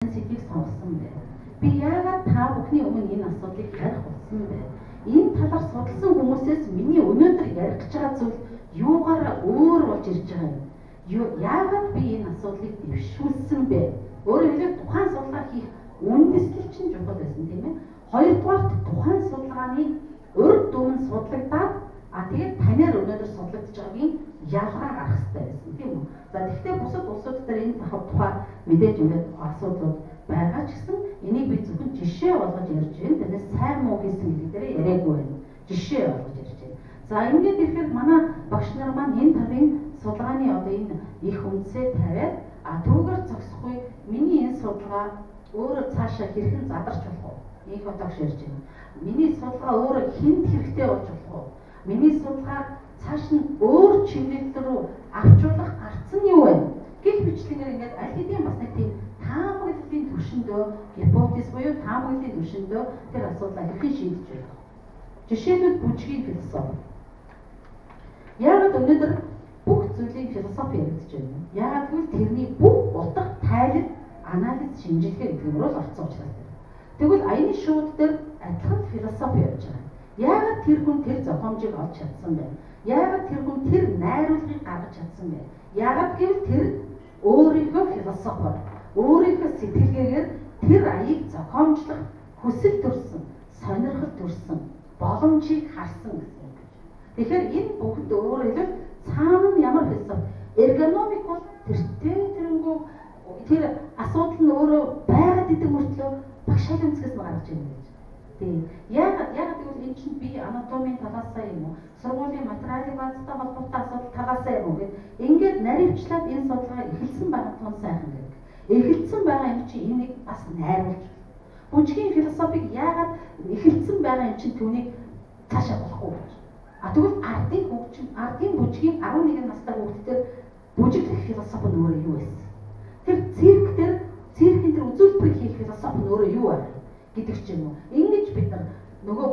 сэдвийг сонгосон бэ? Би яагаад та бүхний өмнө энэ асуудлыг ярих болсон бэ? Энэ талаар судалсан хүмүүсээс миний өнөөдөр ярих гэж байгаа зүйл юугаараа өөр болж ирж байгаа юм? Яагаад би энэ асуудлыг дэвшүүлсэн бэ? Өөрөөр хэлбэл тухайн судалгаа хийх үндэслэл чинь чухал байсан тийм ээ. Хоёрдугаарт тухайн судалгааны урд дүн судлагдаад тэгээд танаар өнөөдөр судлагдж байгаагийн ялгаа гарах хэрэгтэй байсан тийм үү? За тэгвэл бусад улсууд дээр энэ тухай мэдээж ингээд асуудлууд байгаа ч гэсэн энийг би зөвхөн жишээ болгож ярьж байна. Тэрнээс сайн муу гэсэн хэлэг дээр яриаггүй байна. Жишээ болгож ярьж байна. За ингээд ирэхээр манай багш нар маань энэ талын судалгааны одоо энэ их үндсээ тавиад түүгээр зогсохгүй миний энэ судалгаа өөрөө цаашаа хэрхэн задарч болох вэ? Их отогш ярьж байна. Миний судалгаа өөрөө хэнд хэрэгтэй болж болох вэ? Миний судалгаа цааш нь өөр чиглэл рүү авчруулах гарц нь юу вэ? Гэх мэтлэгээр ингээд аль хэдийн бас нэг тийм таамаглалын түвшиндөө гипотез буюу таамаглалын түвшиндөө тэр асуудлаа хэрхэн шийдэж байх. Жишээлбэл бүжгийн философи. Яагаад өнөөдөр бүх зүйлийн философи яригдж байна? Яагаад гэвэл тэрний бүх утга тайлбар, анализ, шинжилгээ гэдэг нь бол орцсон учраас. Тэгвэл аяны шууд дээр адилхан философи явж байгаа. Яагаад тэр хүн тэр зохиомжийг олж чадсан бэ? Яагаад тэр хүн тэр найруулгыг гаргаж чадсан бэ? Яагаад гэвэл тэр өөрийнхөө философиор, өөрийнхөө сэтгэлгээгээр тэр аяыг зохиомжлох хүсэл төрсөн, сонирхол төрсөн, боломжийг харсан гэсэн юм. Тэгэхээр энэ бүгд өөрөөр хэлбэл цаана нь ямар философи? Эргономик бол тэрнгүү тэр асуудал нь өөрөө байгаад идэг мөртлөө багш шалгамцгаас нь гарч ирнэ гэж. Тийм. Яагаад гэвэл энэ чинь би анатомийн талаасаа юм уу? Сургуулийн материалын базтай холбоотой асуудал талаасаа юм уу гэд ингээд наривчлаад энэ судалгаа эхэлсэн байгаа тун сайхан гэдэг. Эхэлсэн байгаа юм чинь энийг бас найруулж. Бүжгийн философиг яагаад эхэлсэн байгаа юм чинь түүнийг цаашаа болохгүй гэж. Тэгвэл ардын бүжгийн 11 настай хүүхдээр бүжиглэх философи нь өөрөө юу вэ? Тэр циркийн тэр үзүүлбэрийг хийх философи нь өөрөө юу вэ гэдэг ч юм уу. Ингэж бид нар нөгөө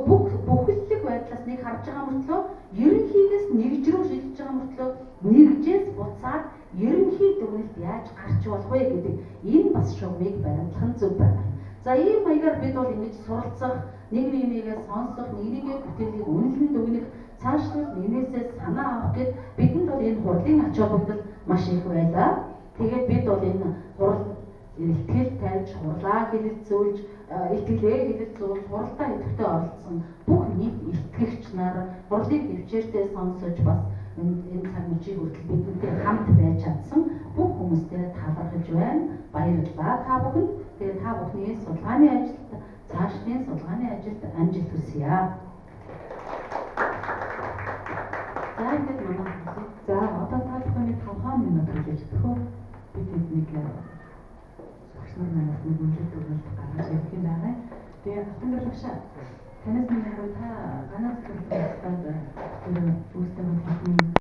бүхэлдэг байдлаас нэг харж байгаа мөртлөө ерөнхийдээс нэгж рүү шилжиж байгаа мөртлөө нэгжээс буцаад ерөнхий дүгнэлт яаж гарч болох вэ гэдэг энэ бас шугамыг баримтлах нь зөв байна. За ийм маягаар бид бол ингэж суралцах, нэг нэгнийгээ сонсох, нэг нэгний бүтээлийг үнэлэн дүгнэх, цаашлуулт нэгнээсээ санаа авах гэд бидэнд бол энэ хурлын ач холбогдол маш их байлаа. Тэгээд бид бол энэ хурал итгэл тавьж, хурлаа хэлэлцүүлж, итгэлээ хэлэлцүүлж, хуралдаа идэвхтэй оролцсон бүх нийт итгэгч нар хурлыг төвчээртэй сонсож бас энэ цаг мөчийг хүртэл бидэнтэй хамт байж чадсан бүх хүмүүстээ талархаж байна. Баярлалаа та бүхэнд. Тэгээд та бүхний судалгааны ажилд, цаашдын судалгааны ажилд амжилт хүсье. За ингээд манай за одоо та бүхний 5 минут гэж төхөө бид эднийг багшнаар манаас нэг үнэлт өгүүлэлт гаргаж явах юм байна. Тэгээ автомобиль багшаа танаас нэг та ганаас төлөвлөлт үүсдэг